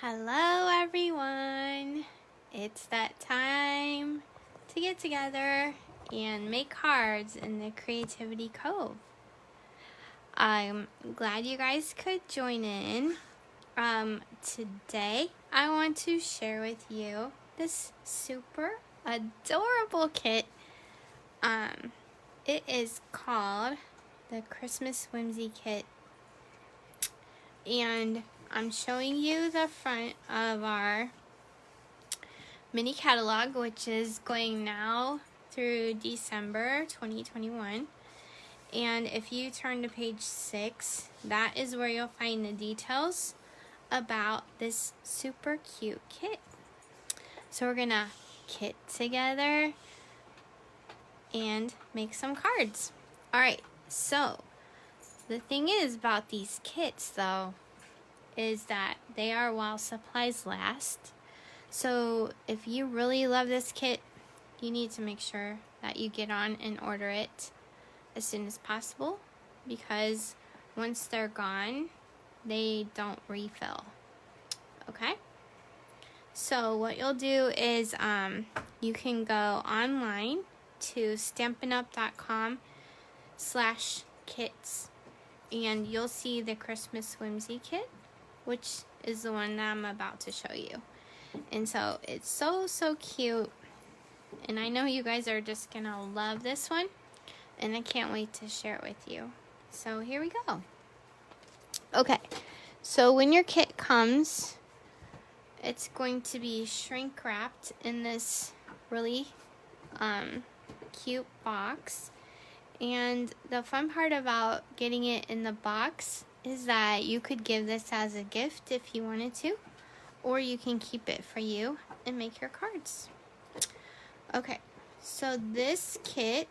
Hello everyone! It's that time to get together and make cards in the Creativity Cove. I'm glad you guys could join in. Today I want to share with you this super adorable kit. It is called the Christmas Whimsy Kit, and I'm showing you the front of our mini catalog, which is going now through December 2021. And if you turn to page 6, that is where you'll find the details about this super cute kit. So we're gonna kit together and make some cards. Alright, so the thing is about these kits though is that they are while supplies last. So if you really love this kit, you need to make sure that you get on and order it as soon as possible, because once they're gone, they don't refill. Okay? So what you'll do is you can go online to stampinup.com/kits, and you'll see the Christmas Whimsy kit, which is the one that I'm about to show you. And so it's so cute, and I know you guys are just gonna love this one, and I can't wait to share it with you. So here we go. Okay, so when your kit comes, it's going to be shrink wrapped in this really cute box. And the fun part about getting it in the box is that you could give this as a gift if you wanted to, or you can keep it for you and make your cards. Okay, so this kit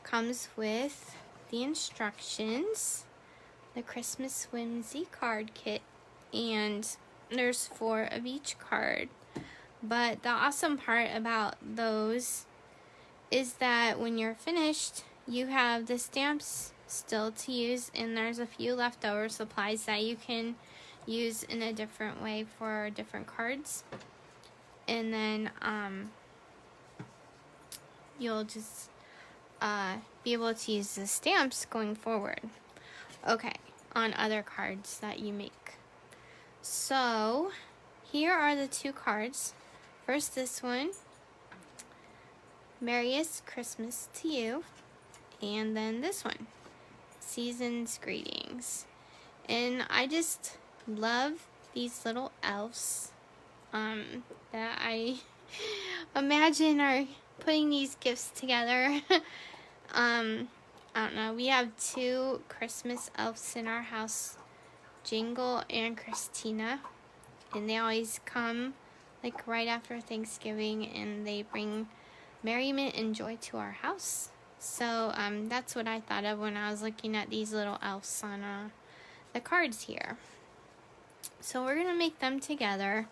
comes with the instructions, the Christmas Whimsy card kit, and there's 4 of each card. But the awesome part about those is that when you're finished, you have the stamps still to use, and there's a few leftover supplies that you can use in a different way for different cards. And then you'll just be able to use the stamps going forward, okay, on other cards that you make. So here are the 2 cards. First, this one, Merriest Christmas to You, and then this one, Season's Greetings. And I just love these little elves that I imagine are putting these gifts together. I don't know, we have 2 Christmas elves in our house, Jingle and Christina, and they always come like right after Thanksgiving, and they bring merriment and joy to our house. So that's what I thought of when I was looking at these little elves on the cards here. So we're gonna make them together,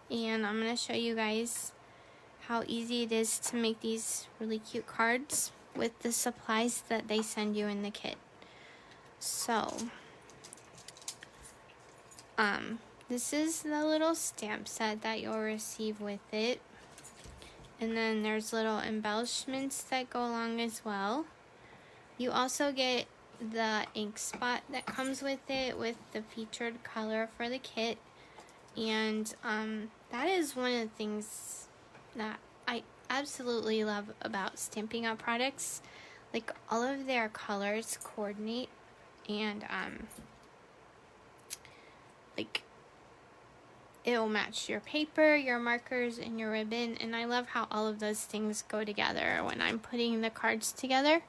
and I'm gonna show you guys how easy it is to make these really cute cards with the supplies that they send you in the kit. So this is the little stamp set that you'll receive with it. And then there's little embellishments that go along as well. You also get the ink spot that comes with it, with the featured color for the kit. And that is one of the things that I absolutely love about Stampin' Up! Products. Like, all of their colors coordinate, and like, it'll match your paper, your markers, and your ribbon. And I love how all of those things go together when I'm putting the cards together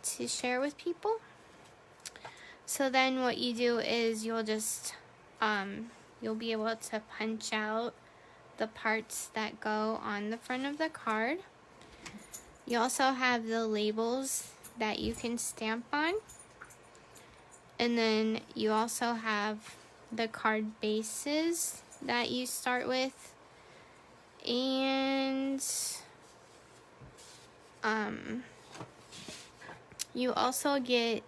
to share with people. So then what you do is you'll just you'll be able to punch out the parts that go on the front of the card. You also have the labels that you can stamp on, and then you also have the card bases that you start with, and you also get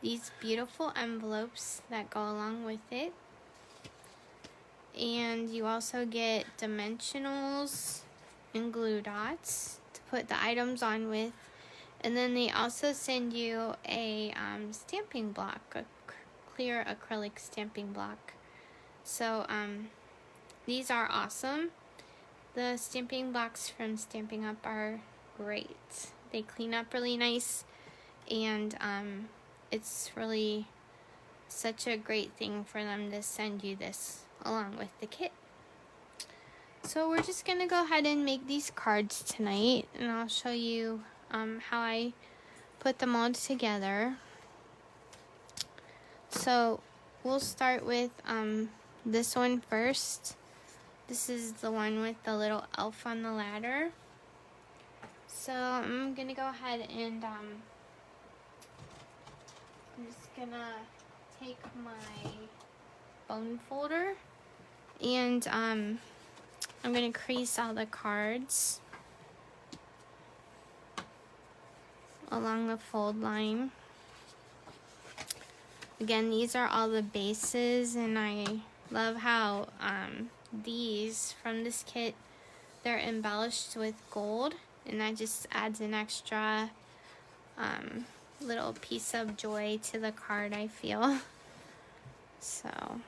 these beautiful envelopes that go along with it. And you also get dimensionals and glue dots to put the items on with. And then they also send you a stamping block, a clear acrylic stamping block. So these are awesome. The stamping blocks from Stampin' Up! Are great. They clean up really nice, and it's really such a great thing for them to send you this along with the kit. So we're just gonna go ahead and make these cards tonight, and I'll show you how I put them all together. So we'll start with this one first. This is the one with the little elf on the ladder. So I'm gonna go ahead and I'm just gonna take my bone folder and I'm gonna crease all the cards along the fold line. Again, these are all the bases, and I love how these from this kit, they're embellished with gold, and that just adds an extra little piece of joy to the card, I feel. So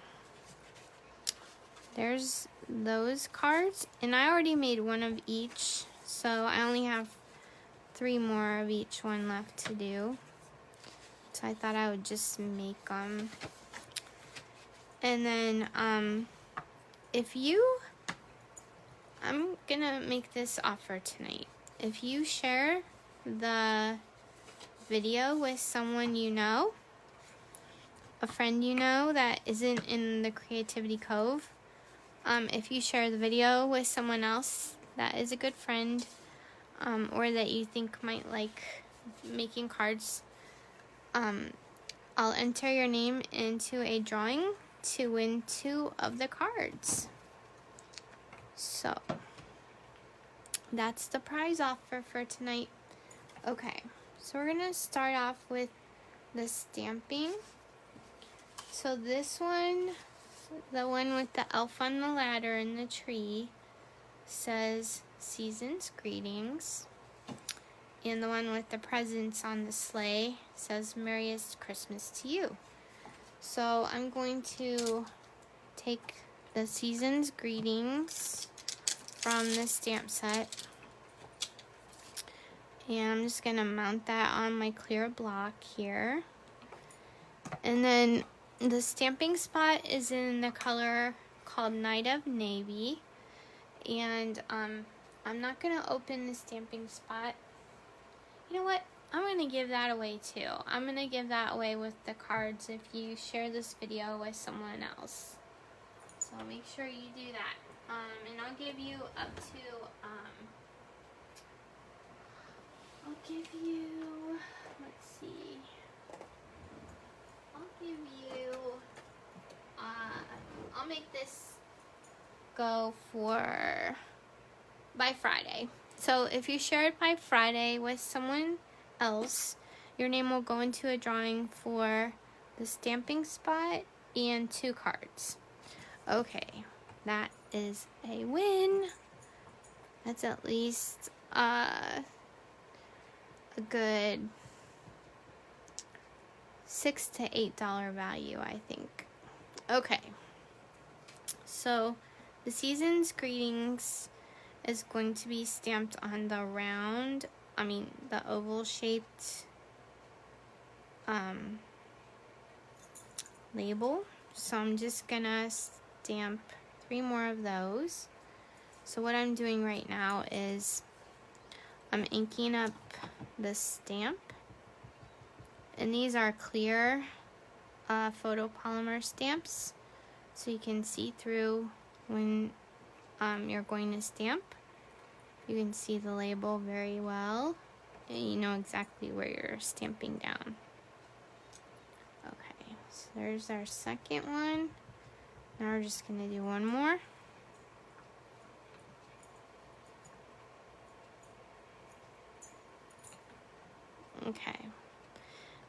there's those cards, and I already made one of each, so I only have 3 more of each one left to do. So I thought I would just make them. And then I'm gonna make this offer tonight. If you share the video with someone you know, a friend you know that isn't in the Creativity Cove, if you share the video with someone else that is a good friend, or that you think might like making cards, I'll enter your name into a drawing to win 2 of the cards. So that's the prize offer for tonight. Okay, so we're gonna start off with the stamping. So this one, the one with the elf on the ladder and the tree, says Season's Greetings. And the one with the presents on the sleigh says Merriest Christmas to you. So I'm going to take the Season's Greetings from the stamp set, and I'm just gonna mount that on my clear block here. And then the stamping spot is in the color called Night of Navy, and I'm not gonna open the stamping spot. You know what? I'm going to give that away too. I'm going to give that away with the cards if you share this video with someone else. So make sure you do that. And I'll give you up to, let's see. I'll make this go for, by Friday. So if you share it by Friday with someone else, your name will go into a drawing for the stamping spot and 2 cards. Okay, that is a win. That's at least a good $6 to $8 value, I think. Okay, so the Season's Greetings is going to be stamped on the the oval shaped label. So I'm just gonna stamp 3 more of those. So what I'm doing right now is I'm inking up the stamp, and these are clear photopolymer stamps, so you can see through when you're going to stamp. You can see the label very well, and you know exactly where you're stamping down. Okay, so there's our second one. Now we're just gonna do 1 more. Okay,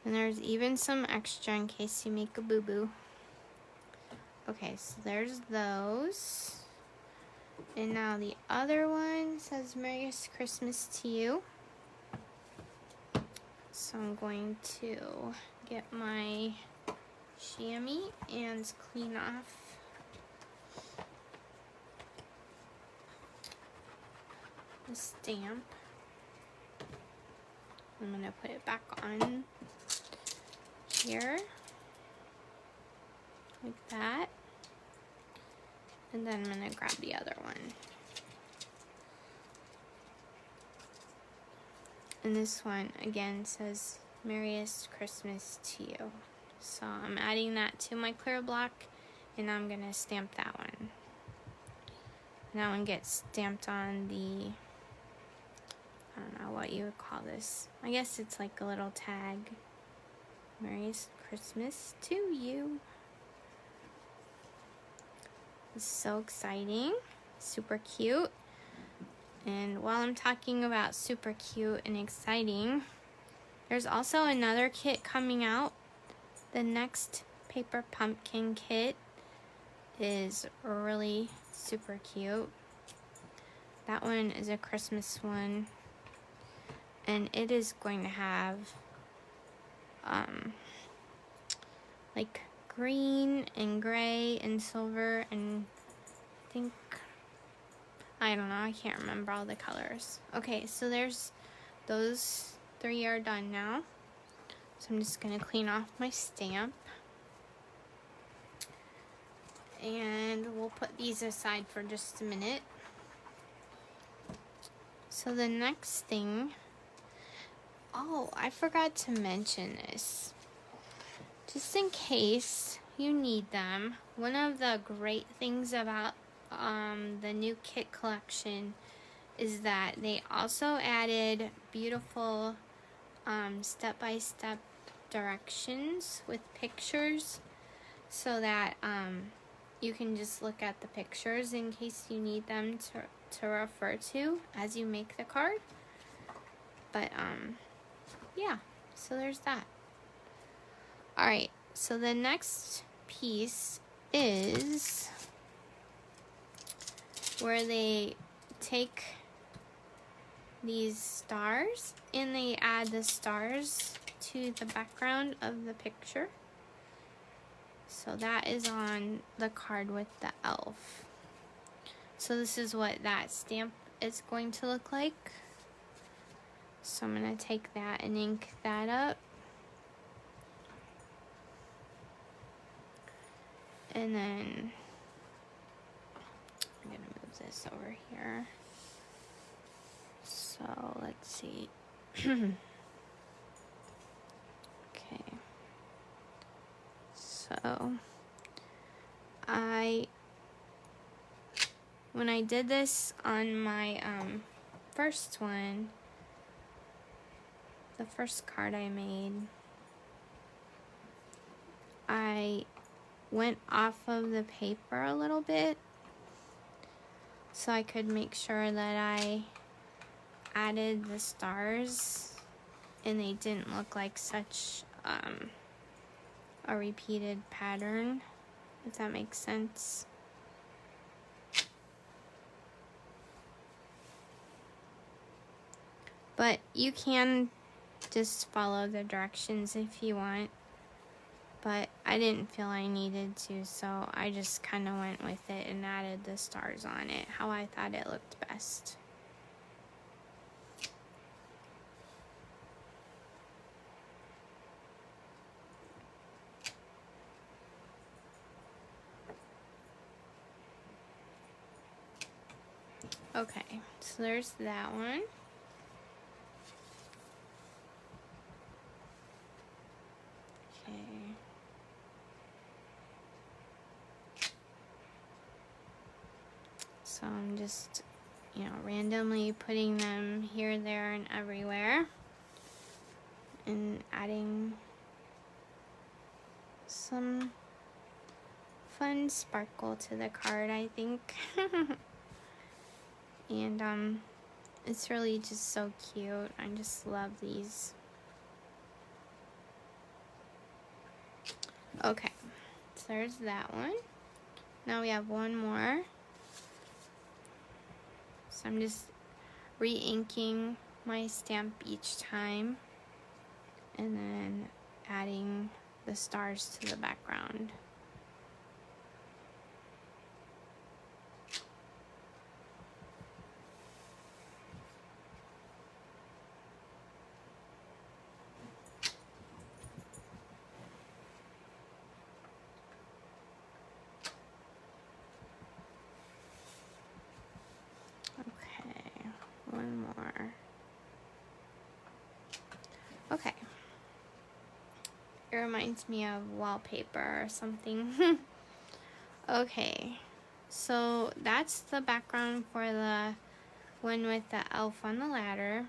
And there's even some extra in case you make a boo-boo. Okay, so there's those. And now the other one says Merry Christmas to you. So I'm going to get my chamois and clean off the stamp. I'm going to put it back on here like that. And then I'm going to grab the other one. And this one again says Merriest Christmas to you. So I'm adding that to my clear block, and I'm going to stamp that one. And that one gets stamped on the, I don't know what you would call this. I guess it's like a little tag. Merriest Christmas to you. It's so exciting. Super cute. And while I'm talking about super cute and exciting, there's also another kit coming out. The next paper pumpkin kit is really super cute. That one is a Christmas one, and it is going to have like green and gray and silver and I don't know, I can't remember all the colors. Okay, so there's those 3 are done now. So I'm just gonna clean off my stamp. And we'll put these aside for just a minute. So the next thing, oh, I forgot to mention this. Just in case you need them, one of the great things about the new kit collection is that they also added beautiful step-by-step directions with pictures so that you can just look at the pictures in case you need them to refer to as you make the card. But yeah, so there's that. Alright, so the next piece is where they take these stars and they add the stars to the background of the picture. So that is on the card with the elf. So this is what that stamp is going to look like. So I'm going to take that and ink that up. And then I'm going to move this over here. So let's see. Okay. So when I did this on my first one, the first card I made, I went off of the paper a little bit so I could make sure that I added the stars and they didn't look like such a repeated pattern, if that makes sense. But you can just follow the directions if you want. But I didn't feel I needed to, so I just kind of went with it and added the stars on it, how I thought it looked best. Okay, so there's that one. Okay. So I'm just, randomly putting them here, there, and everywhere. And adding some fun sparkle to the card, I think. And it's really just so cute. I just love these. Okay, so there's that one. Now we have one more. So I'm just re-inking my stamp each time and then adding the stars to the background. Okay, one more. Okay. It reminds me of wallpaper or something. Okay, so that's the background for the one with the elf on the ladder.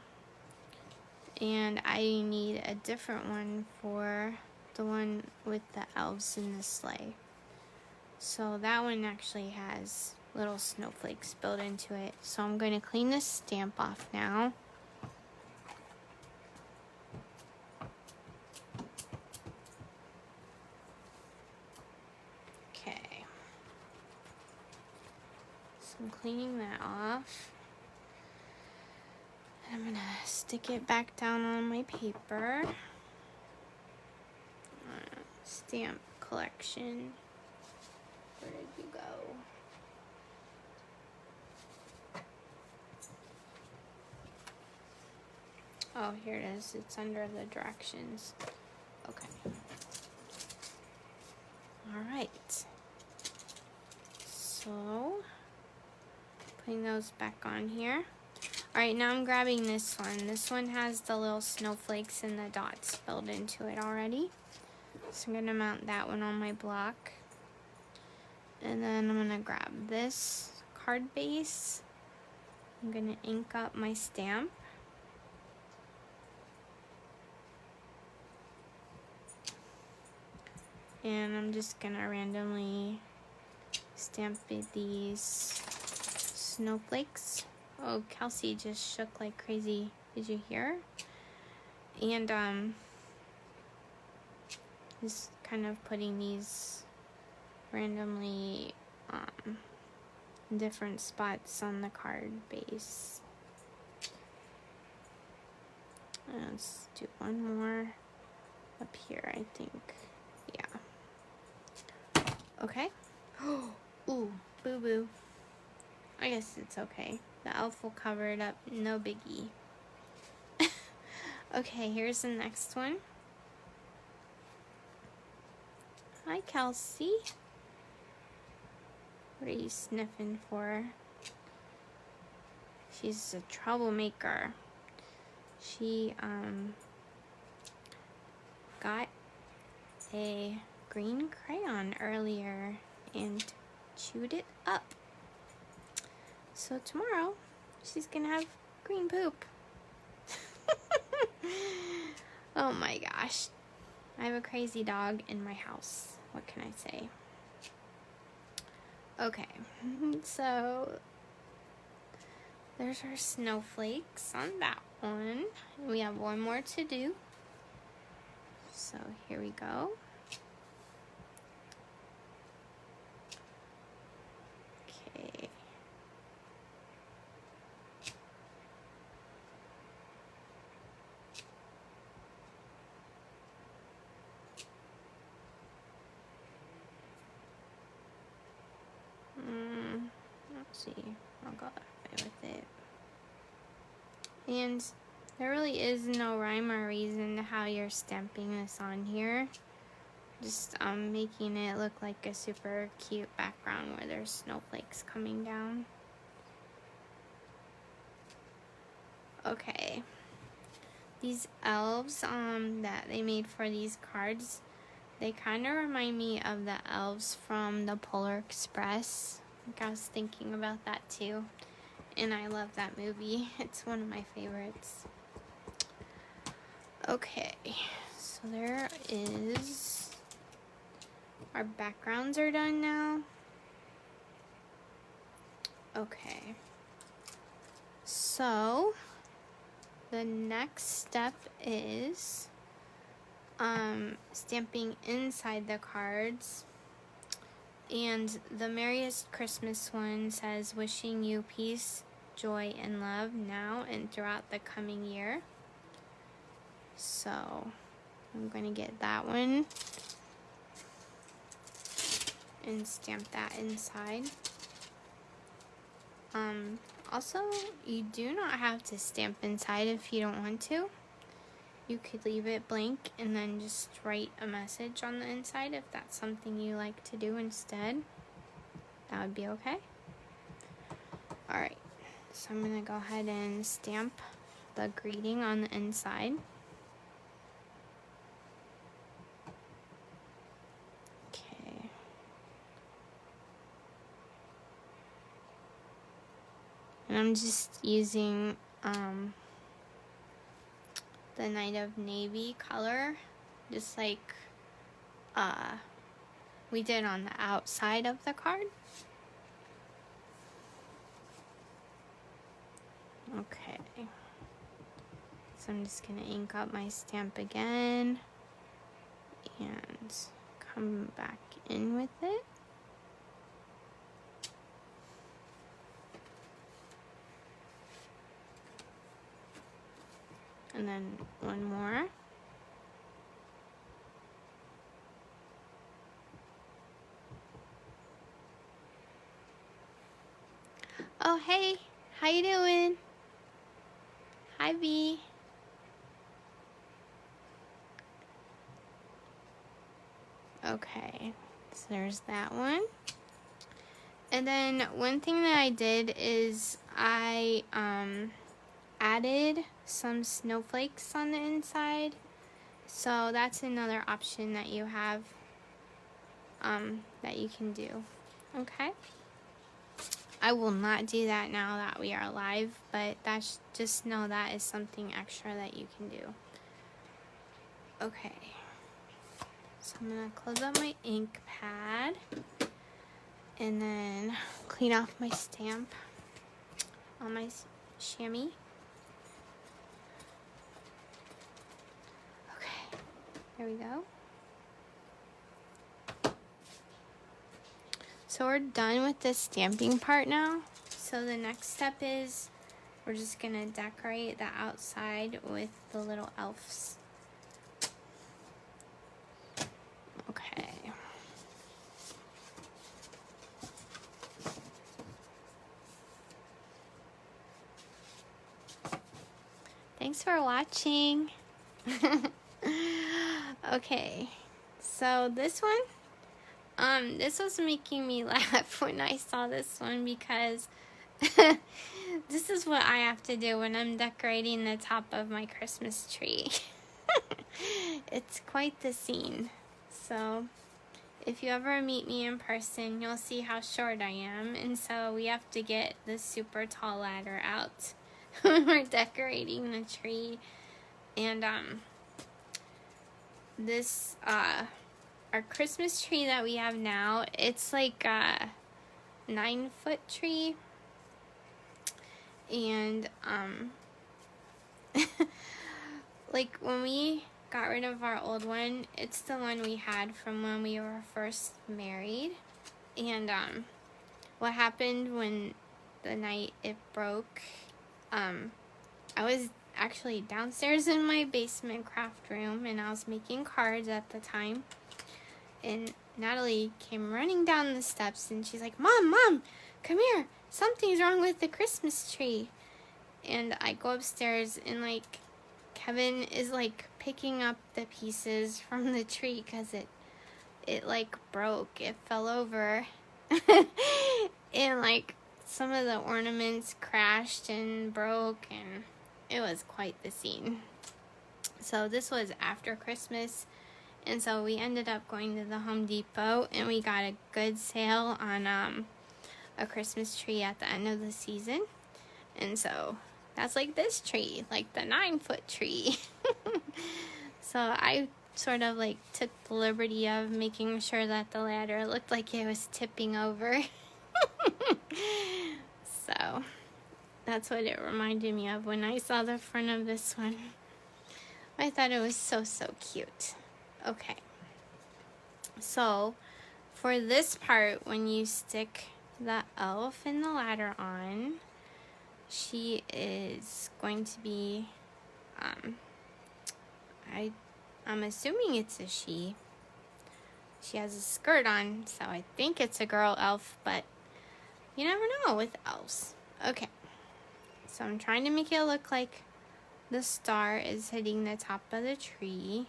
And I need a different one for the one with the elves in the sleigh. So that one actually has little snowflakes built into it. So I'm going to clean this stamp off now. Okay. So I'm cleaning that off. I'm going to stick it back down on my paper. Stamp collection. Where did you go? Oh, here it is. It's under the directions. Okay. Alright. So, putting those back on here. Alright, now I'm grabbing this one. This one has the little snowflakes and the dots filled into it already. So I'm going to mount that one on my block. And then I'm going to grab this card base. I'm going to ink up my stamp. And I'm just going to randomly stamp these snowflakes. Oh, Kelsey just shook like crazy. Did you hear? And just kind of putting these randomly in different spots on the card base. And let's do one more up here, I think. Yeah. Okay. Ooh, boo-boo. I guess it's okay. The elf will cover it up, no biggie. Okay, here's the next one. Hi, Kelsey. What are you sniffing for? She's a troublemaker. She got a green crayon earlier and chewed it up. So tomorrow, she's gonna have green poop. Oh my gosh. I have a crazy dog in my house. What can I say? Okay, so there's our snowflakes on that one. We have one more to do. So here we go. Okay. Let's see. I'll go that way with it. And there really is no rhyme or reason to how you're stamping this on here. Just making it look like a super cute background where there's snowflakes coming down. Okay. These elves that they made for these cards, they kind of remind me of the elves from the Polar Express. I was thinking about that too. And I love that movie. It's one of my favorites. Okay, so there is... Our backgrounds are done now. Okay. So, the next step is stamping inside the cards. And the Merriest Christmas one says, wishing you peace, joy, and love now and throughout the coming year. So I'm going to get that one and stamp that inside. Also, you do not have to stamp inside if you don't want to. You could leave it blank and then just write a message on the inside if that's something you like to do instead. That would be okay. Alright, so I'm going to go ahead and stamp the greeting on the inside. Okay. And I'm just using the Night of Navy color, just like we did on the outside of the card. Okay, so I'm just going to ink up my stamp again and come back in with it. And then one more. Oh, hey, how you doing? Hi, B. Okay, so there's that one. And then one thing that I did is I added some snowflakes on the inside. So that's another option that you have that you can do. Okay. I will not do that now that we are live, but that's just know that is something extra that you can do. Okay. So I'm gonna close up my ink pad and then clean off my stamp on my chamois. Okay, there we go. So we're done with the stamping part now. So the next step is we're just gonna decorate the outside with the little elves. Okay. Thanks for watching. Okay, so this one, this was making me laugh when I saw this one because this is what I have to do when I'm decorating the top of my Christmas tree. It's quite the scene. So if you ever meet me in person, you'll see how short I am. And so we have to get this super tall ladder out when we're decorating the tree. And this our Christmas tree that we have now, it's like a 9-foot tree. And like when we got rid of our old one, it's the one we had from when we were first married. And what happened when the night it broke, I was actually downstairs in my basement craft room and I was making cards at the time, and Natalie came running down the steps and she's like, Mom, come here, something's wrong with the Christmas tree. And I go upstairs and like Kevin is like picking up the pieces from the tree because it like broke, it fell over. And like some of the ornaments crashed and broke, and it was quite the scene. So this was after Christmas, and so we ended up going to the Home Depot and we got a good sale on a Christmas tree at the end of the season. And so that's like this tree, like the 9-foot tree. So I sort of like took the liberty of making sure that the ladder looked like it was tipping over. So that's what it reminded me of when I saw the front of this one. I thought it was so cute. Okay, so for this part, when you stick the elf and the ladder on, she is going to be, I'm assuming it's a she. She has a skirt on, so I think it's a girl elf, but you never know with elves. Okay, so I'm trying to make it look like the star is hitting the top of the tree.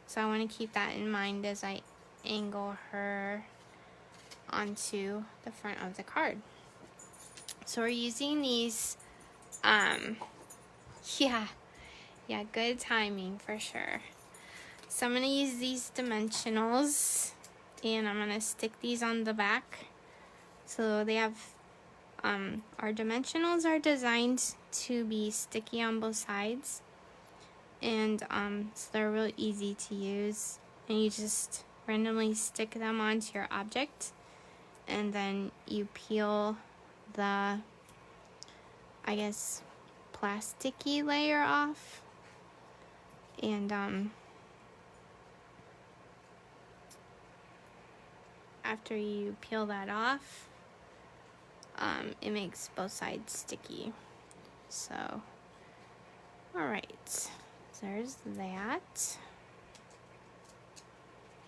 So I want to keep that in mind as I angle her onto the front of the card. So we're using these, yeah, good timing for sure. So I'm going to use these dimensionals, and I'm going to stick these on the back. So they have, our dimensionals are designed to be sticky on both sides. And so they're real easy to use. And you just randomly stick them onto your object. And then you peel the, I guess, plasticky layer off. And after you peel that off, it makes both sides sticky. So, alright, there's that.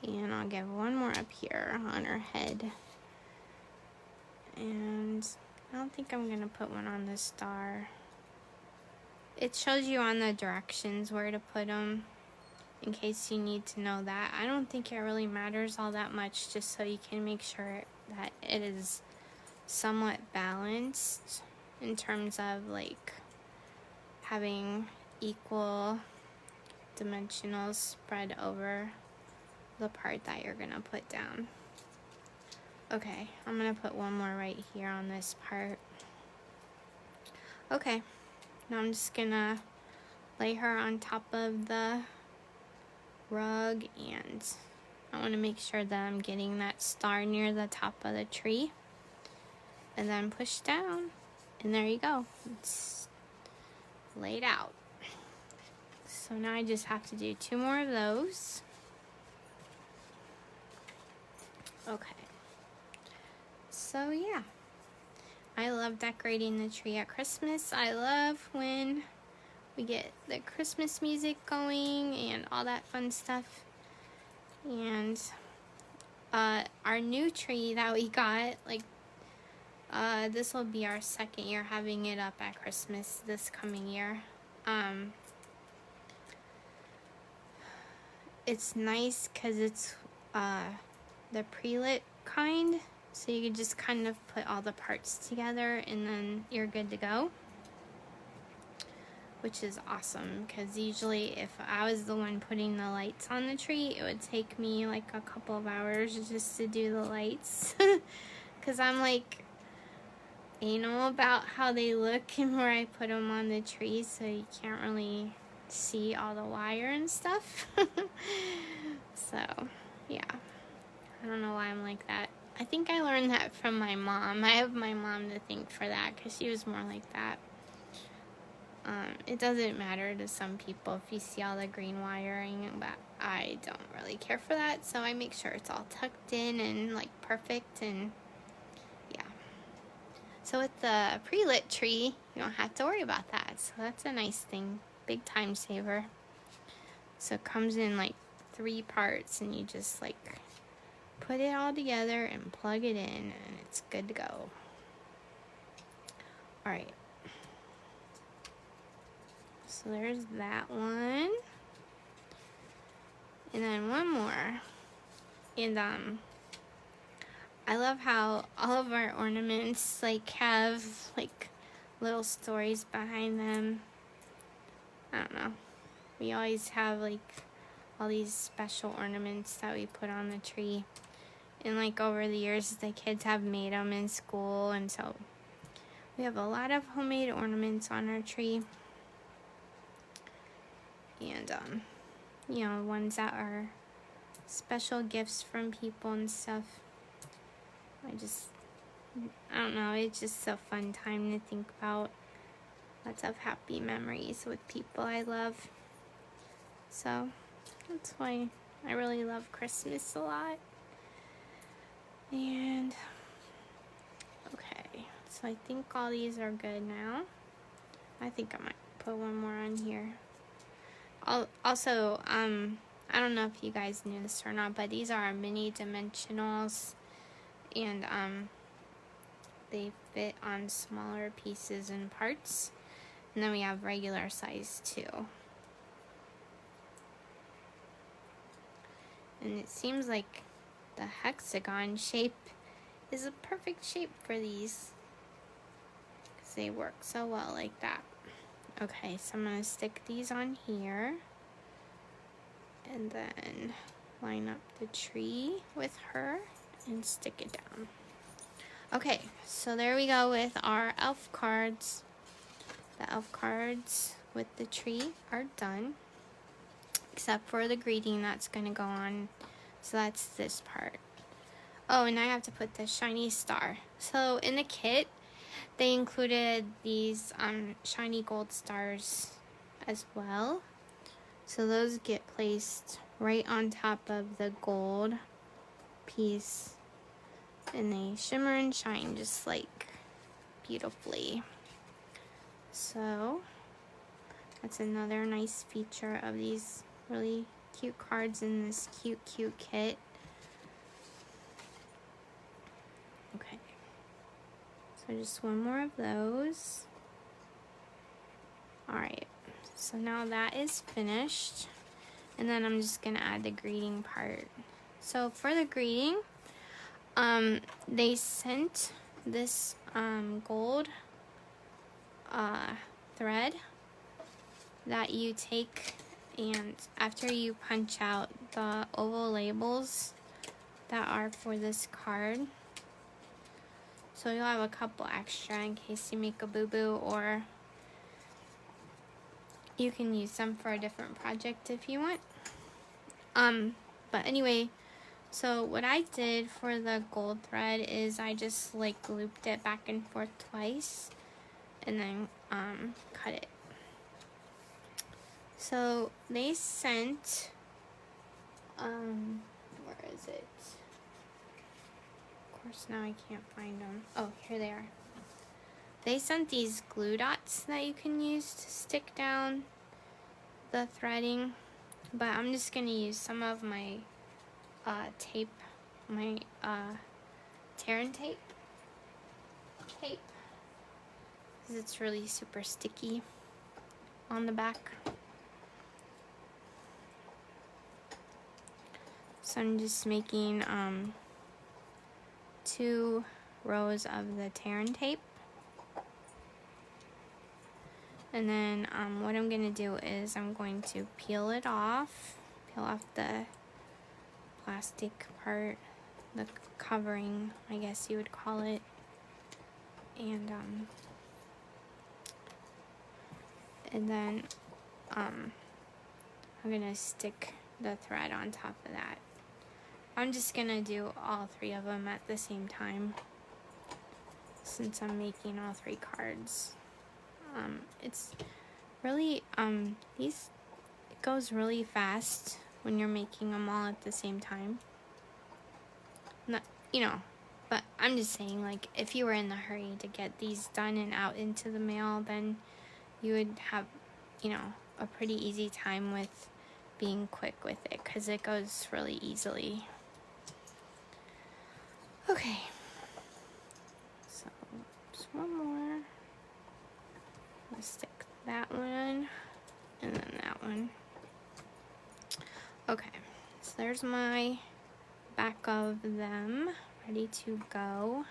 And I'll give one more up here on her head. And I don't think I'm gonna put one on the star. It shows you on the directions where to put them, in case you need to know that. I don't think it really matters all that much, just so you can make sure that it is somewhat balanced in terms of like having equal dimensionals spread over the part that you're gonna put down. Okay, I'm gonna put one more right here on this part. Okay, now I'm just gonna lay her on top of the rug, and I want to make sure that I'm getting that star near the top of the tree, and then push down, and there you go, it's laid out. So now I just have to do 2 more of those. Okay, so yeah, I love decorating the tree at Christmas. I love when we get the Christmas music going and all that fun stuff. And our new tree that we got, like, this will be our 2nd year having it up at Christmas this coming year. It's nice because it's the pre-lit kind, so you can just kind of put all the parts together and then you're good to go, which is awesome, because usually if I was the one putting the lights on the tree, it would take me like a couple of hours just to do the lights, because I'm like anal about how they look and where I put them on the tree, so you can't really see all the wire and stuff. So yeah, I don't know why I'm like that. I think I learned that from my mom. I have my mom to thank for that, because she was more like that. It doesn't matter to some people if you see all the green wiring, but I don't really care for that, so I make sure it's all tucked in and like perfect, and yeah. So with the pre-lit tree, you don't have to worry about that, so that's a nice thing. Big time saver. So it comes in like 3 parts, and you just like put it all together and plug it in, and it's good to go. Alright, so there's that one, and then one more. And I love how all of our ornaments like have like little stories behind them. I don't know, we always have like all these special ornaments that we put on the tree, and like over the years the kids have made them in school, and so we have a lot of homemade ornaments on our tree. And you know, ones that are special gifts from people and stuff. I don't know, it's just a fun time to think about. Lots of happy memories with people I love. So that's why I really love Christmas a lot. And okay, so I think all these are good now. I think I might put one more on here. Also, I don't know if you guys knew this or not, but these are our mini dimensionals, and they fit on smaller pieces and parts. And then we have regular size too. And it seems like the hexagon shape is a perfect shape for these, because they work so well like that. Okay, so I'm going to stick these on here, and then line up the tree with her and stick it down. Okay, so there we go with our elf cards. The elf cards with the tree are done, except for the greeting that's going to go on. So that's this part. Oh, and I have to put the shiny star. So in the kit, they included these shiny gold stars as well. So those get placed right on top of the gold piece, and they shimmer and shine just like beautifully. So that's another nice feature of these really cute cards in this cute kit. Okay, so just one more of those. Alright, so now that is finished, and then I'm just gonna add the greeting part. So for the greeting, they sent this gold thread that you take, and after you punch out the oval labels that are for this card, so you'll have a couple extra in case you make a boo-boo, or you can use them for a different project if you want. But anyway, so what I did for the gold thread is I just like looped it back and forth twice, and then cut it. So they sent, where is it? Of course, now I can't find them. Oh, here they are. They sent these glue dots that you can use to stick down the threading, but I'm just gonna use some of my tape, my tear and tape, because it's really super sticky on the back. So I'm just making 2 rows of the tear and tape. And then what I'm going to do is I'm going to peel off the plastic part, the covering, I guess you would call it. And then I'm going to stick the thread on top of that. I'm just going to do all 3 of them at the same time, since I'm making all 3 cards. It's really, it goes really fast when you're making them all at the same time. Not, but I'm just saying, like, if you were in a hurry to get these done and out into the mail, then you would have, a pretty easy time with being quick with it, because it goes really easily. Okay, so just one more. Let's stick that one and then that one. Okay, so there's my back of them ready to go.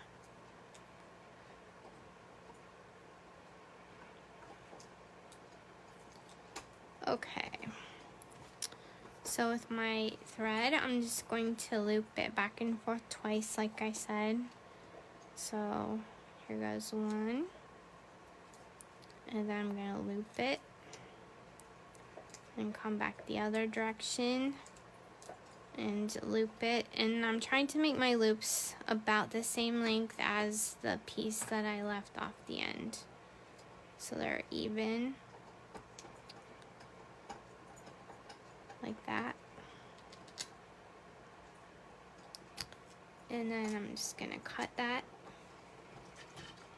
Okay, so with my thread, I'm just going to loop it back and forth twice, like I said. So here goes one. And then I'm going to loop it and come back the other direction and loop it. And I'm trying to make my loops about the same length as the piece that I left off the end, so they're even, like that. And then I'm just gonna cut that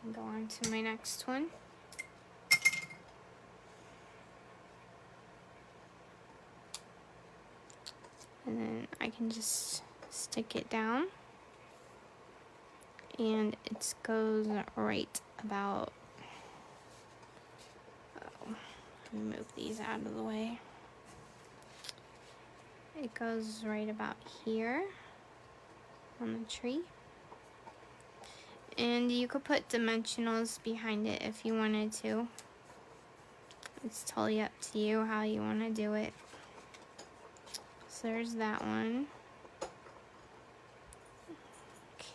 and go on to my next one. And then I can just stick it down, and it goes right about, move these out of the way. It goes right about here on the tree. And you could put dimensionals behind it if you wanted to. It's totally up to you how you want to do it. So there's that one.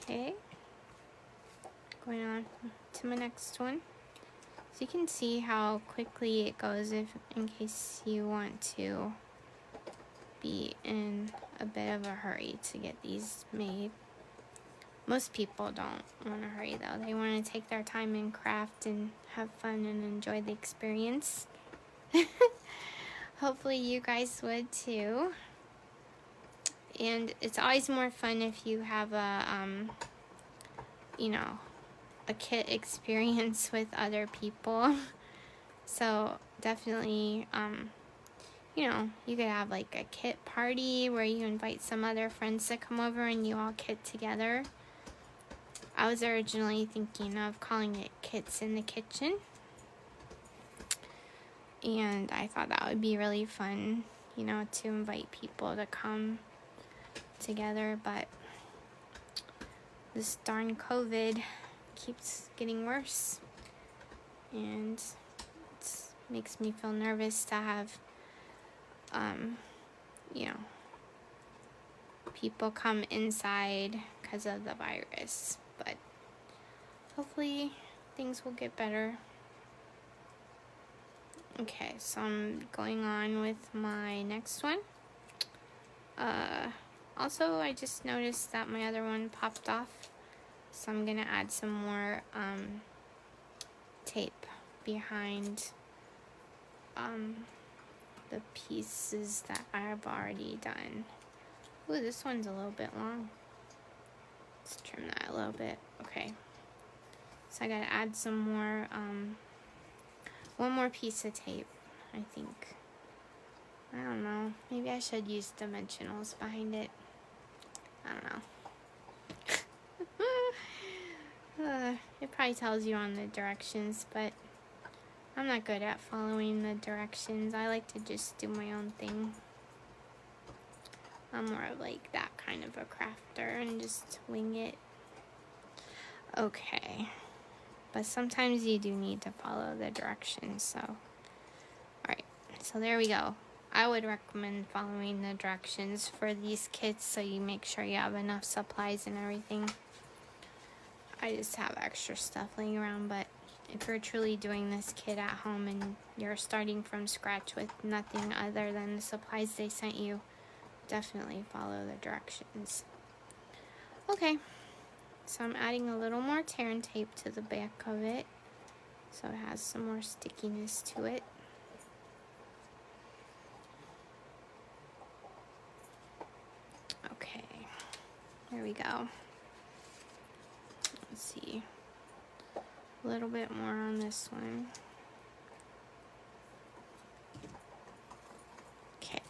Okay. Going on to my next one. So you can see how quickly it goes if in case you want to be in a bit of a hurry to get these made. Most people don't want to hurry though. They want to take their time and craft and have fun and enjoy the experience. Hopefully you guys would too. And it's always more fun if you have a, a kit experience with other people. So definitely, you could have like a kit party where you invite some other friends to come over and you all kit together. I was originally thinking of calling it Kits in the Kitchen. And I thought that would be really fun, to invite people to come together. But this darn COVID keeps getting worse. And it makes me feel nervous to have, people come inside because of the virus. But hopefully things will get better. Okay, so I'm going on with my next one. Also, I just noticed that my other one popped off, so I'm gonna add some more tape behind the pieces that I've already done. Ooh, this one's a little bit long. Let's trim that a little bit. Okay, so I gotta add some more, one more piece of tape, I think. I don't know. Maybe I should use dimensionals behind it. I don't know. It probably tells you on the directions, but I'm not good at following the directions. I like to just do my own thing. I'm more of like that kind of a crafter and just wing it. Okay. But sometimes you do need to follow the directions, so. Alright, so there we go. I would recommend following the directions for these kits so you make sure you have enough supplies and everything. I just have extra stuff laying around, but if you're truly doing this kit at home and you're starting from scratch with nothing other than the supplies they sent you, definitely follow the directions. Okay, so I'm adding a little more tear and tape to the back of it so it has some more stickiness to it. Okay, there we go. Let's see, a little bit more on this one. Okay,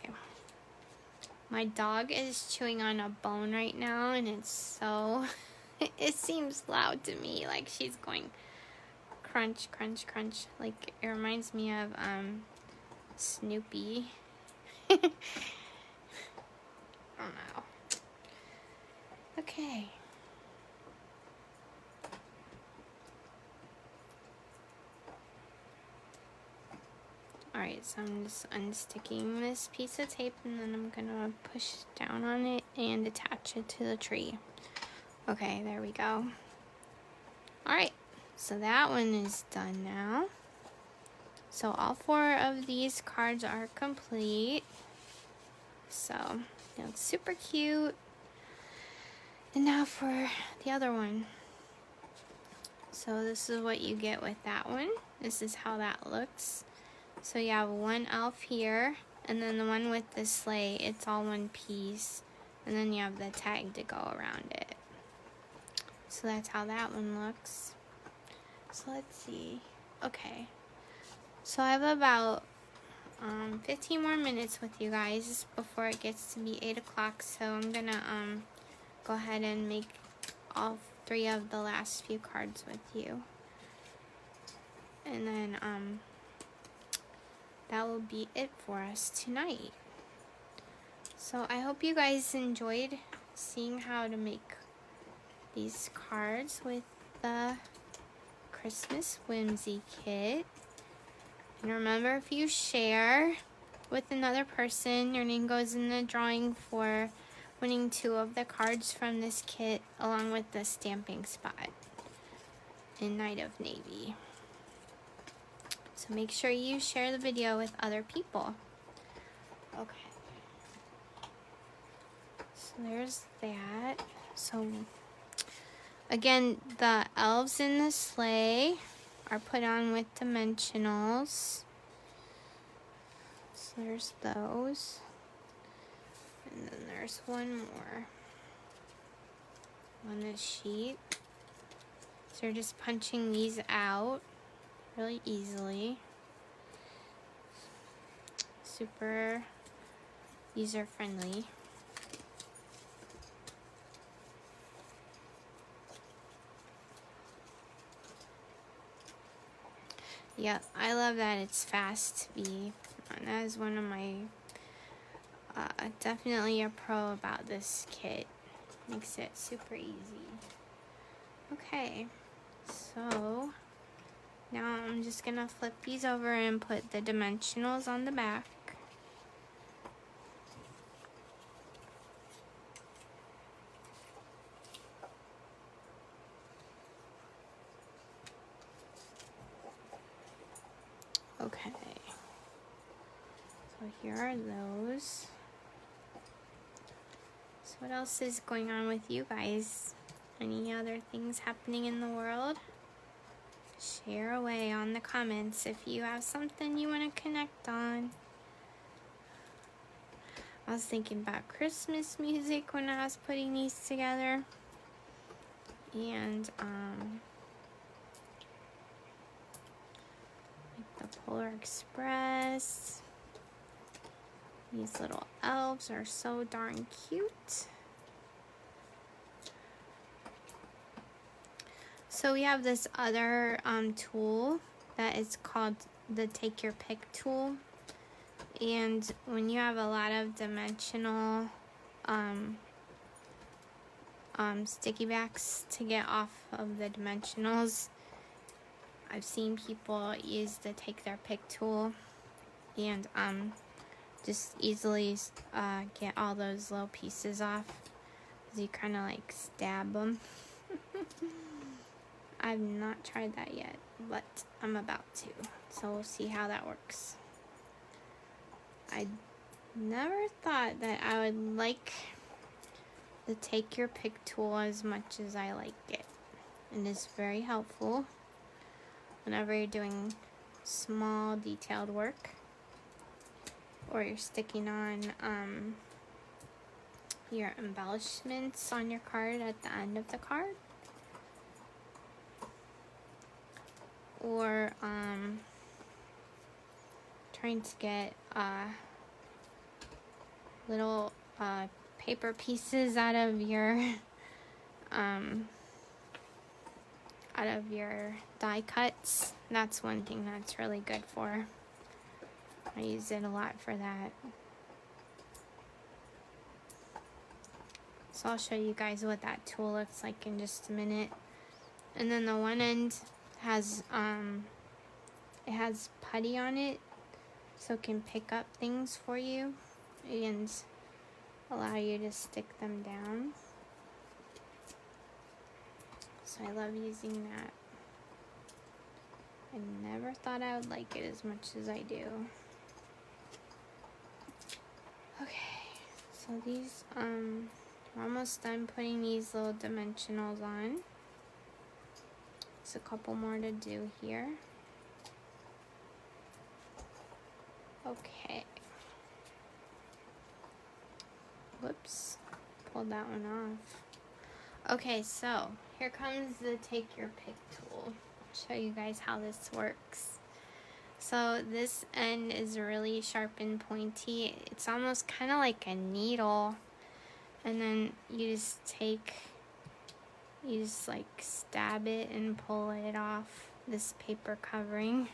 my dog is chewing on a bone right now, and it's so, it seems loud to me, like she's going crunch, crunch, crunch. Like it reminds me of Snoopy. I don't know. Okay. Alright, so I'm just unsticking this piece of tape, and then I'm gonna push down on it and attach it to the tree. Okay, there we go. Alright, so that one is done now. So all 4 of these cards are complete. So it looks super cute. And now for the other one. So this is what you get with that one. This is how that looks. So you have one elf here, and then the one with the sleigh, it's all one piece. And then you have the tag to go around it. So that's how that one looks. So let's see. Okay. So I have about 15 more minutes with you guys before it gets to be 8 o'clock. So I'm gonna go ahead and make all 3 of the last few cards with you. And then that will be it for us tonight. So I hope you guys enjoyed seeing how to make these cards with the Christmas Whimsy kit. And remember, if you share with another person, your name goes in the drawing for winning 2 of the cards from this kit, along with the stamping spot in Night of Navy. So make sure you share the video with other people. Okay. So there's that. So again, the elves in the sleigh are put on with dimensionals. So there's those. And then there's one more on this sheet. So you're just punching these out really easily. Super user friendly. Yeah, I love that it's fast to be. That is one of my definitely a pro about this kit. Makes it super easy. Okay, so now I'm just gonna flip these over and put the dimensionals on the back. Okay, so here are those. So what else is going on with you guys? Any other things happening in the world? Share away on the comments if you have something you want to connect on. I was thinking about Christmas music when I was putting these together. And like the Polar Express. These little elves are so darn cute. So we have this other tool that is called the Take Your Pick tool. And when you have a lot of dimensional sticky backs to get off of the dimensionals, I've seen people use the Take Their Pick tool and just easily get all those little pieces off. You kind of like stab them. I've not tried that yet, but I'm about to. So we'll see how that works. I never thought that I would like the Take Your Pick tool as much as I like it. And it's very helpful whenever you're doing small detailed work or you're sticking on your embellishments on your card at the end of the card, or trying to get little paper pieces out of your die cuts. That's one thing that's really good for. I use it a lot for that. So I'll show you guys what that tool looks like in just a minute. And then the one end has it has putty on it, so it can pick up things for you and allow you to stick them down. So I love using that. I never thought I would like it as much as I do. Okay, so these we're almost done putting these little dimensionals on. There's a couple more to do here. Okay. Whoops. Pulled that one off. Okay, so here comes the take your pick tool. I'll show you guys how this works. So this end is really sharp and pointy. It's almost kind of like a needle. And then you just like stab it and pull it off this paper covering.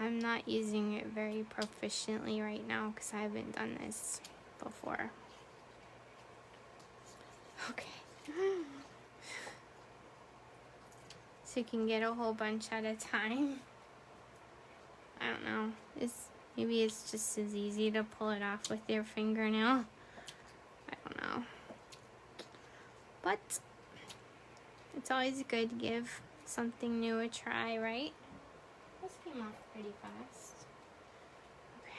I'm not using it very proficiently right now because I haven't done this before. Okay. So you can get a whole bunch at a time. I don't know. Maybe it's just as easy to pull it off with your fingernail. I don't know. But it's always good to give something new a try, right? This came off pretty fast. Okay.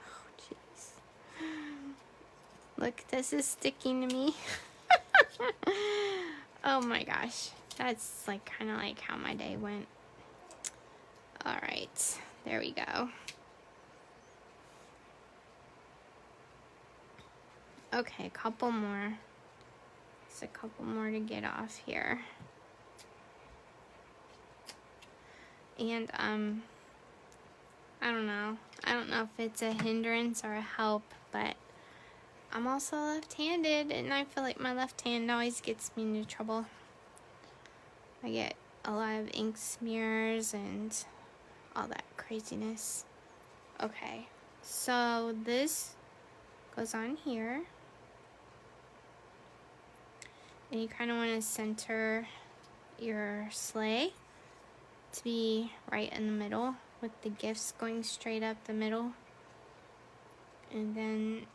Oh, jeez. Look, this is sticking to me. Oh my gosh. That's like kind of like how my day went. All right, there we go. Okay, a couple more. Just a couple more to get off here. And I don't know if it's a hindrance or a help, but I'm also left-handed, and I feel like my left hand always gets me into trouble. I get a lot of ink smears and all that craziness. Okay, so this goes on here, and you kind of want to center your sleigh to be right in the middle with the gifts going straight up the middle. And then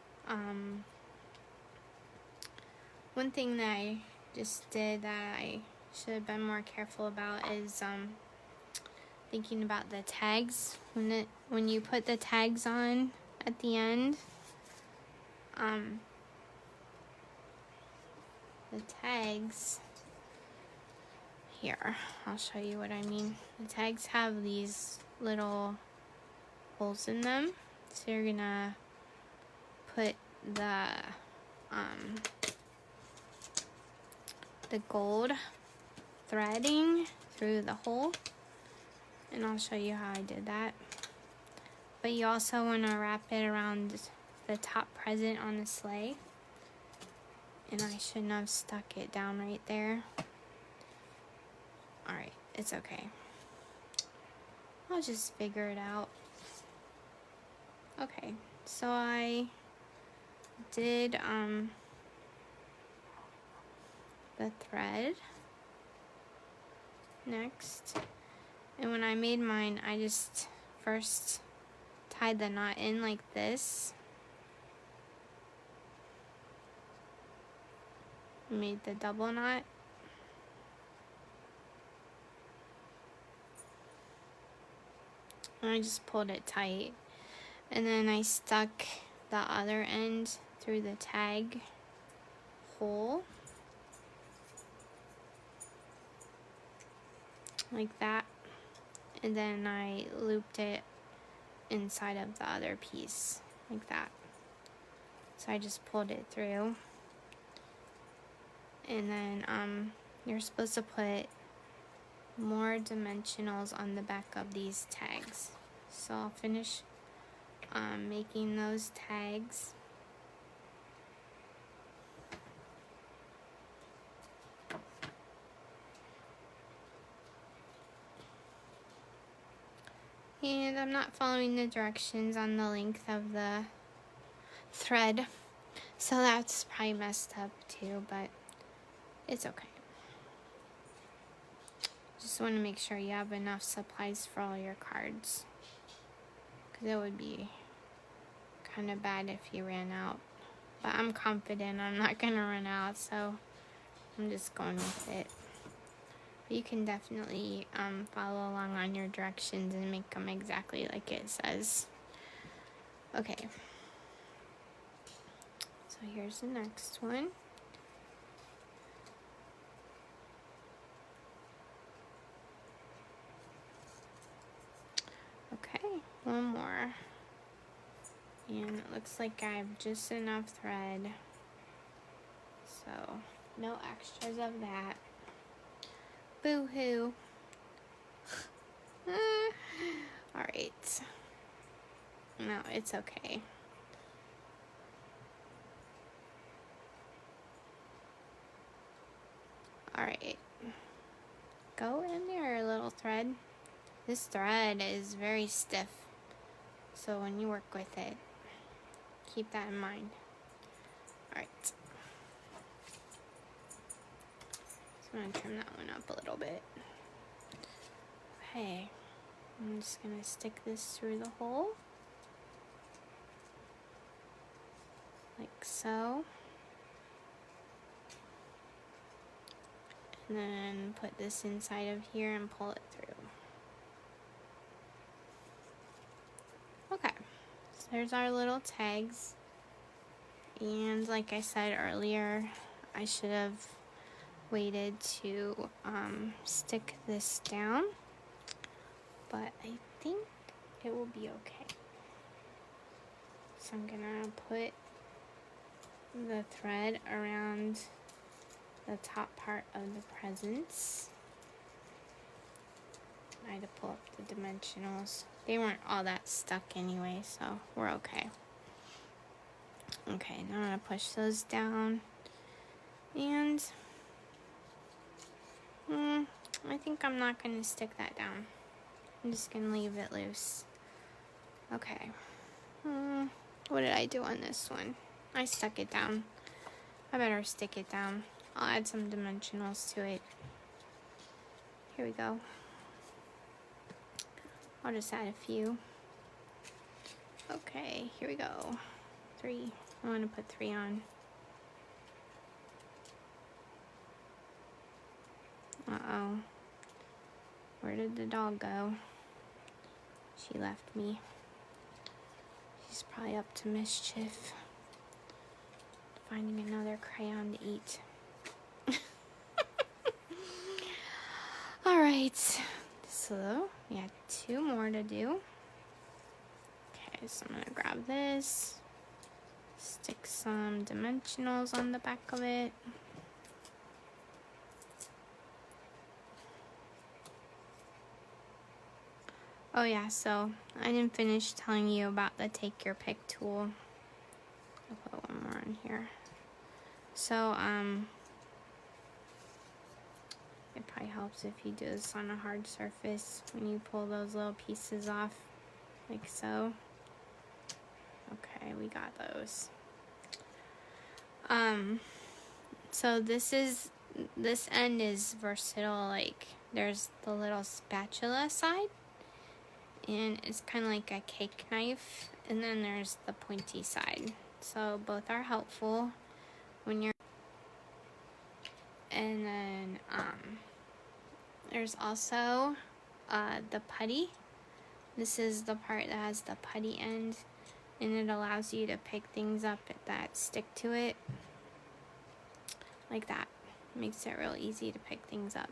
one thing that I just did that I should have been more careful about is thinking about the tags. When you put the tags on at the end, the tags, here, I'll show you what I mean. The tags have these little holes in them, so you're gonna put the gold threading through the hole, and I'll show you how I did that. But you also want to wrap it around the top present on the sleigh, and I shouldn't have stuck it down right there. Alright, it's okay. I'll just figure it out. Okay, so I did the thread next, and when I made mine, I just first tied the knot in like this, made the double knot, and I just pulled it tight, and then I stuck the other end through the tag hole like that, and then I looped it inside of the other piece like that. So I just pulled it through, and then you're supposed to put more dimensionals on the back of these tags. So I'll finish making those tags. And I'm not following the directions on the length of the thread, so that's probably messed up too, but it's okay. Just want to make sure you have enough supplies for all your cards, because it would be kind of bad if you ran out. But I'm confident I'm not going to run out, so I'm just going with it. You can definitely follow along on your directions and make them exactly like it says. Okay. So here's the next one. Okay, one more. And it looks like I have just enough thread. So, no extras of that. Boo-hoo. Alright. No, it's okay. Alright. Go in there, little thread. This thread is very stiff. So when you work with it, keep that in mind. Alright. So I'm going to trim that one up a little bit. Okay. I'm just going to stick this through the hole. Like so. And then put this inside of here and pull it through. Okay, so there's our little tags. And like I said earlier, I should have waited to stick this down, but I think it will be okay. So I'm gonna put the thread around the top part of the presents. I had to pull up the dimensionals. They weren't all that stuck anyway, so we're okay. Okay, now I'm gonna push those down, and I think I'm not gonna stick that down. I'm just gonna leave it loose. Okay. What did I do on this one? I stuck it down. I better stick it down. I'll add some dimensionals to it. Here we go. I'll just add a few. Okay, here we go. 3. I want to put 3 on. Uh-oh. Where did the dog go? She left me. She's probably up to mischief. Finding another crayon to eat. Alright. So, we have 2 more to do. Okay, so I'm going to grab this. Stick some dimensionals on the back of it. Oh yeah, so I didn't finish telling you about the take your pick tool. I'll put one more on here. So, it probably helps if you do this on a hard surface when you pull those little pieces off, like so. Okay, we got those. So this end is versatile. Like, there's the little spatula side, and it's kind of like a cake knife, and then there's the pointy side. So both are helpful when you're, and then there's also the putty. This is the part that has the putty end, and it allows you to pick things up that stick to it, like that. Makes it real easy to pick things up.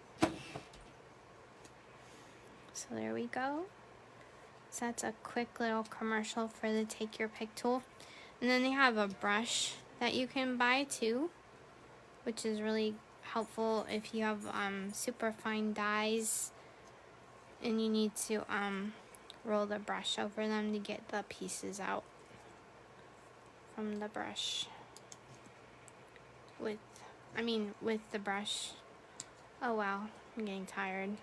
So there we go. So that's a quick little commercial for the take your pick tool. And then they have a brush that you can buy too, which is really helpful if you have super fine dies and you need to roll the brush over them to get the pieces out from the brush. With the brush. Oh wow, I'm getting tired.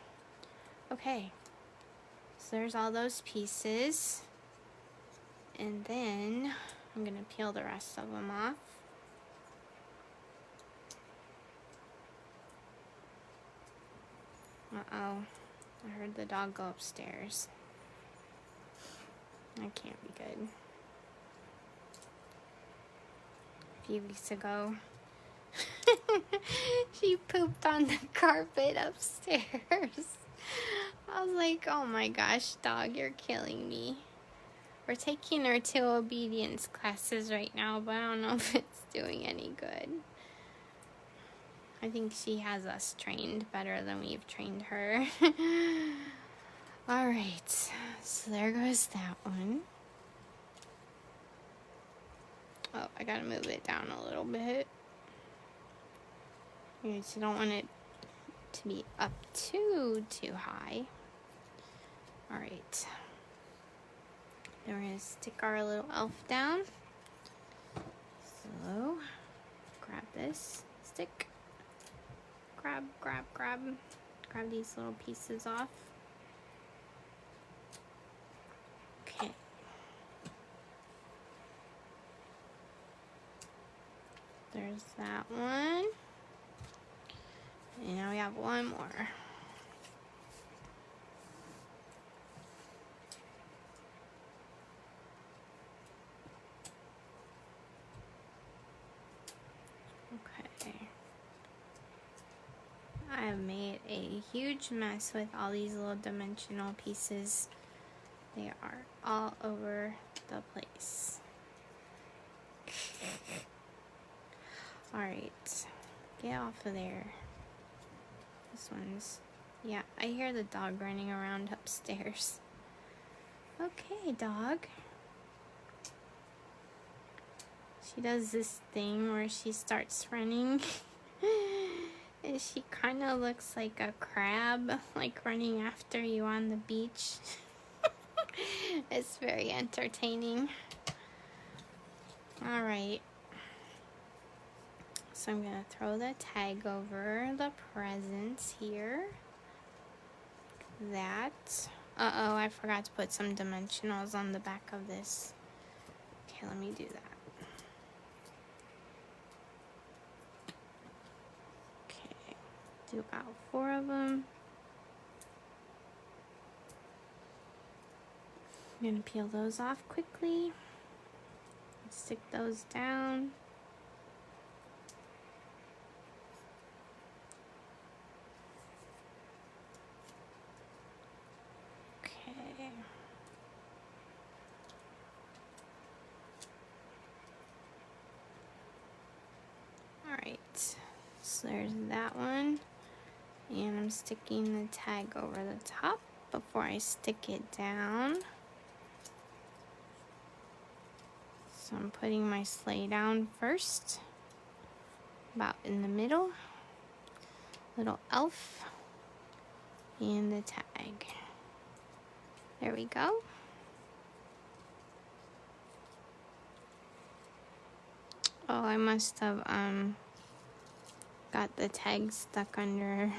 Okay, so there's all those pieces, and then I'm gonna peel the rest of them off. Uh-oh, I heard the dog go upstairs. That can't be good. A few weeks ago, she pooped on the carpet upstairs. I was like, oh my gosh, dog, you're killing me. We're taking her to obedience classes right now, but I don't know if it's doing any good. I think she has us trained better than we've trained her. Alright, so there goes that one. Oh, I gotta move it down a little bit. You don't want it to be up too high. Alright. Then we're gonna stick our little elf down. So, grab this stick. Grab these little pieces off. Okay. There's that one. And now we have one more. Okay. I have made a huge mess with all these little dimensional pieces. They are all over the place. Alright, get off of there. This one's, yeah, I hear the dog running around upstairs. Okay, dog. She does this thing where she starts running. And she kind of looks like a crab, like running after you on the beach. It's very entertaining. Alright. So I'm going to throw the tag over the presents here. That. Uh-oh, I forgot to put some dimensionals on the back of this. Okay, let me do that. Okay, do about 4 of them. I'm going to peel those off quickly. Stick those down. Okay. Alright, so there's that one. And I'm sticking the tag over the top before I stick it down. So I'm putting my sleigh down first, about in the middle. Little elf and the tag. There we go. Oh, I must have got the tag stuck under.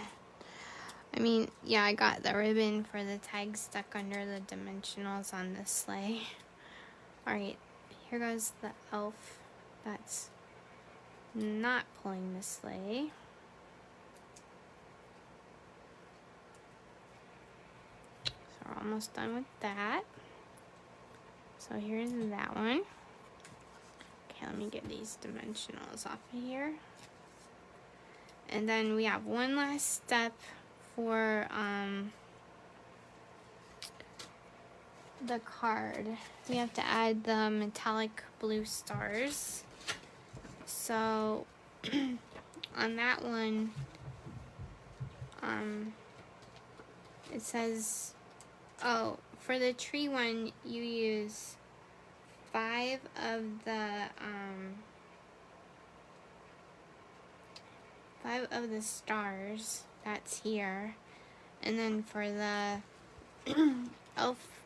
I mean, yeah, I got the ribbon for the tag stuck under the dimensionals on the sleigh. Alright, here goes the elf that's not pulling the sleigh. So we're almost done with that. So here's that one. Okay, let me get these dimensionals off of here. And then we have one last step for the card. We have to add the metallic blue stars. So on that one, it says, oh, for the tree one, you use 5 of the stars that's here, and then for the elf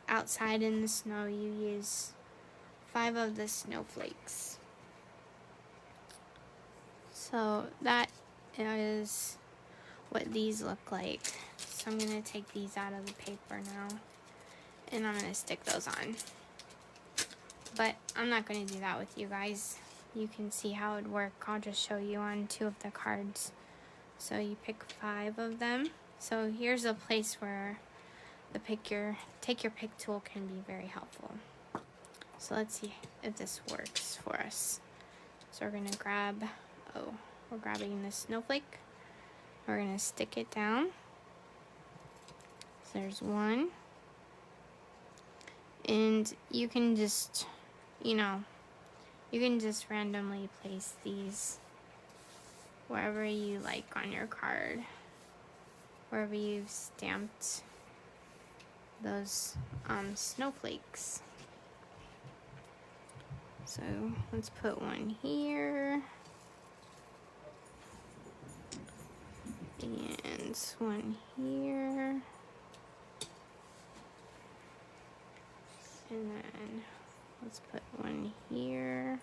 outside in the snow, you use 5 of the snowflakes. So that is what these look like. So I'm gonna take these out of the paper now, and I'm gonna stick those on. But I'm not gonna do that with you guys. You can see how it would work. I'll just show you on 2 of the cards. So you pick 5 of them. So here's a place where the take your pick tool can be very helpful. So let's see if this works for us. So we're gonna grab, we're grabbing this snowflake. We're gonna stick it down. So there's one. And you can just, you can just randomly place these wherever you like on your card, wherever you've stamped those snowflakes. So let's put one here. And one here. And then let's put one here.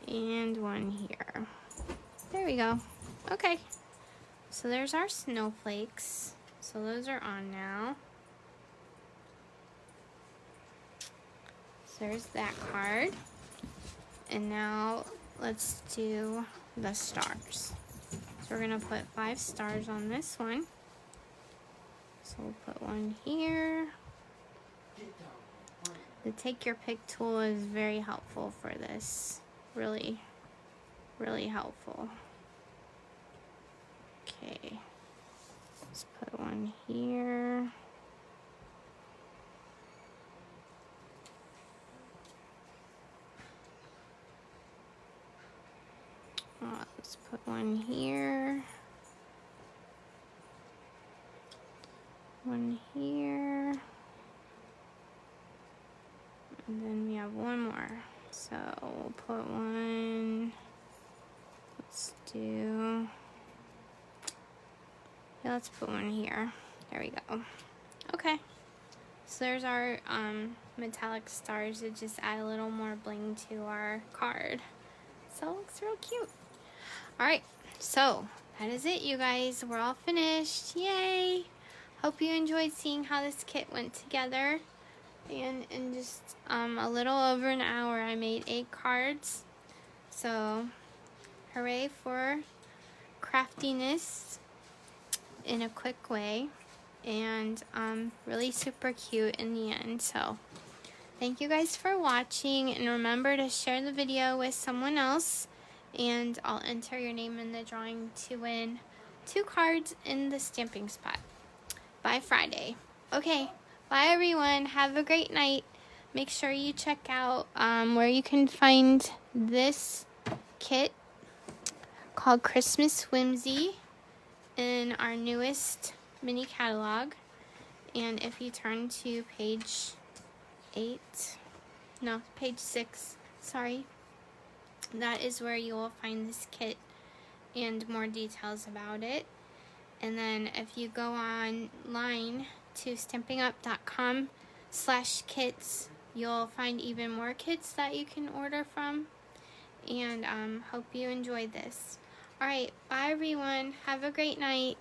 And one here. There we go. Okay. So there's our snowflakes. So those are on now. So there's that card. And now let's do the stars. So we're gonna put 5 stars on this one. So we'll put one here. The take your pick tool is very helpful for this. Really, really helpful. Okay. Let's put one here. Let's put one here. One here. And then we have one more. So we'll put one. Let's do. Yeah, let's put one here. There we go. Okay. So there's our metallic stars to just add a little more bling to our card. So it looks real cute. Alright, so that is it, you guys. We're all finished. Yay! Hope you enjoyed seeing how this kit went together. And in just a little over an hour, I made 8 cards. So, hooray for craftiness in a quick way. And really super cute in the end. So, thank you guys for watching. And remember to share the video with someone else. And I'll enter your name in the drawing to win 2 cards in the stamping spot by Friday. Okay, bye everyone. Have a great night. Make sure you check out where you can find this kit called Christmas Whimsy in our newest mini catalog. And if you turn to page 6, sorry. That is where you will find this kit and more details about it. And then if you go online to stampingup.com/kits, you'll find even more kits that you can order from. And hope you enjoyed this. Alright, bye everyone. Have a great night.